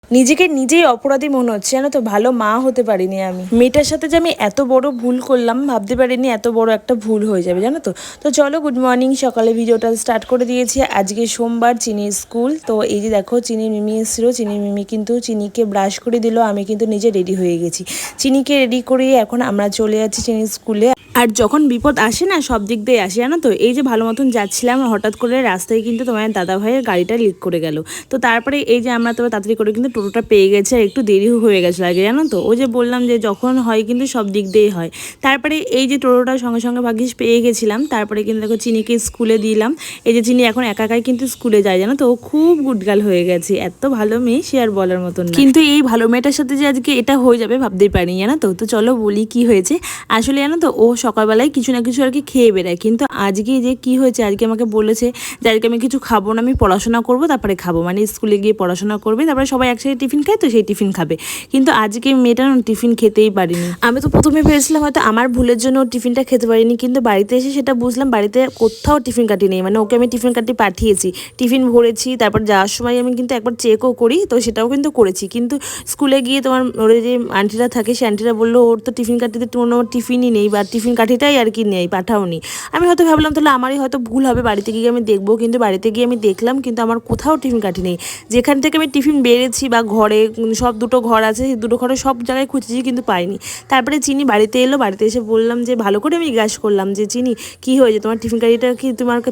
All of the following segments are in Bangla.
নিজেকে নিজেই অপরাধী মনে হচ্ছে, জানো তো। ভালো মা হতে পারিনি আমি। মেয়েটার সাথে যে আমি এত বড় ভুল করলাম, ভাবতে পারিনি এত বড় একটা ভুল হয়ে যাবে, জানো তো। তো চলো, গুড মর্নিং। সকালে ভিডিওটা স্টার্ট করে দিয়েছি। আজকে সোমবার, চিনির স্কুল। তো এই যে দেখো, চিনির মিমি এসেছিলো। চিনির মিমি কিন্তু চিনিকে ব্রাশ করে দিল। আমি কিন্তু নিজে রেডি হয়ে গেছি। চিনিকে রেডি করিয়ে এখন আমরা চলে যাচ্ছি চিনির স্কুলে। আর যখন বিপদ আসে না, সব দিক দিয়ে আসে, জানো তো। এই যে ভালো মতন যাচ্ছিলাম, হঠাৎ করে রাস্তায় কিন্তু তোমার দাদা ভাইয়ের গাড়িটা লিক করে গেল। তো তারপরে এই যে আমরা তো তাড়াতাড়ি করে কিন্তু টোটোটা পেয়ে গেছে। আর একটু দেরিও হয়ে গেছিলো আগে, জানো তো। ওই যে বললাম যে যখন হয় কিন্তু সব দিক দিয়েই হয়। তারপরে এই যে টোটোটা সঙ্গে সঙ্গে ভাগ্যিস পেয়ে গেছিলাম। তারপরে কিন্তু দেখো চিনিকে স্কুলে দিলাম। এই যে চিনি এখন একা একাই কিন্তু স্কুলে যায়, জানো তো। ও খুব গুডগাল হয়ে গেছে, এত ভালো মেয়ে, সে আর বলার মতন না। কিন্তু এই ভালো মেয়েটার সাথে যে আজকে এটা হয়ে যাবে ভাবতেই পারিনি, জানো তো। তো চলো বলি কি হয়েছে। আসলে জানো তো, ও সকালবেলায় কিছু না কিছু আর কি খেয়ে বেড়ায়, কিন্তু আজকে যে কি হয়েছে, আজকে আমাকে বলেছে যে আজকে আমি কিছু খাবো না, আমি পড়াশোনা করবো তারপরে খাবো। মানে স্কুলে গিয়ে পড়াশোনা করবে, তারপরে সবাই একসাথে টিফিন খায়, তো সেই টিফিন খাবে। কিন্তু আজকে মেয়েটা টিফিন খেতেই পারিনি। আমি তো প্রথমে ভেবেছিলাম হয়তো আমার ভুলের জন্য ও টিফিনটা খেতে পারিনি, কিন্তু বাড়িতে এসে সেটা বুঝলাম বাড়িতে কোথাও টিফিন কাটি নেই। মানে ওকে আমি টিফিন কাটি পাঠিয়েছি, টিফিন ভরেছি। তারপর যাওয়ার সময় আমি কিন্তু একবার চেকও করি, তো সেটাও কিন্তু করেছি। কিন্তু স্কুলে গিয়ে তোমার ওর যে আন্টিরা থাকে, সেই আন্টিরা বললো ওর তো টিফিন কাটিতে কোনো টিফিনই নেই, বা টিফিন কাঠিটাই আর কি নেই, পাঠাওনি। আমি হয়তো ভাবলাম তাহলে আমারই হয়তো ভুল হবে, বাড়িতে গিয়ে আমি দেখবো। কিন্তু বাড়িতে গিয়ে আমি দেখলাম কিন্তু আমার কোথাও টিফিন কাঠি নেই। যেখান থেকে আমি টিফিন বেড়েছি বা ঘরে সব দুটো ঘর আছে, সেই দুটো ঘরে সব জায়গায় খুঁজেছি কিন্তু পাইনি। তারপরে চিনি বাড়িতে এলো, বাড়িতে এসে বললাম যে ভালো করে আমি জিজ্ঞাসা করলাম যে চিনি কী হয়েছে, তোমার টিফিন কাঠিটা কি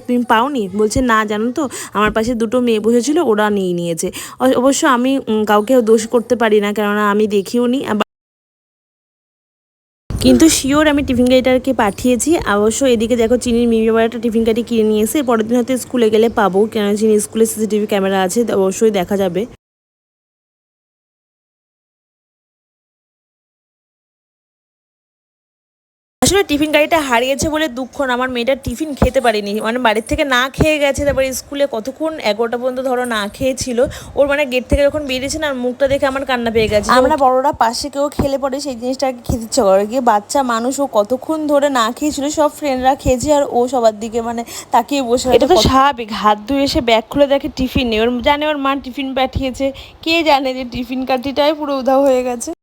তুমি পাওনি? বলছে না, জানো তো, আমার পাশে দুটো মেয়ে বসেছিল, ওরা নিয়ে নিয়েছে। অবশ্য আমি কাউকে দোষ করতে পারি না, কেননা আমি দেখিও নি। কিন্তু শিওর আমি টিফিন গাড়িটাকে পাঠিয়েছি। অবশ্য এদিকে দেখো, চিনির মিমি আবার একটা টিফিন গাড়ি কিনে নিয়ে এসে পরের দিন হয়তো স্কুলে গেলে পাবো, কেন চিনির স্কুলে সিসিটিভি ক্যামেরা আছে, অবশ্যই দেখা যাবে। আসলে টিফিন গাড়িটা হারিয়েছে বলে দুঃখ না, আমার মেয়েটা টিফিন খেতে পারেনি। মানে বাড়ির থেকে না খেয়ে গেছে, তারপরে স্কুলে কতক্ষণ 11টা পর্যন্ত ধরো না খেয়েছিল। ওর মানে গেট থেকে যখন বেরিয়েছে না, মুখটা দেখে আমার কান্না পেয়ে গেছে। আমরা বড়রা পাশে কেউ খেলে পরে সেই জিনিসটা আর কি খেতে ইচ্ছা করে, গিয়ে বাচ্চা মানুষ ও কতক্ষণ ধরে না খেয়েছিল, সব ফ্রেন্ডরা খেয়েছে আর ও সবার দিকে মানে তাকিয়ে বসে। এটা তো স্বাভাবিক, হাত ধুয়ে এসে ব্যাগ খুলে দেখে টিফিন নেই। ওর জানে ওর মা টিফিন পাঠিয়েছে, কে জানে যে টিফিন কাঠিটাই পুরো উধাও হয়ে গেছে।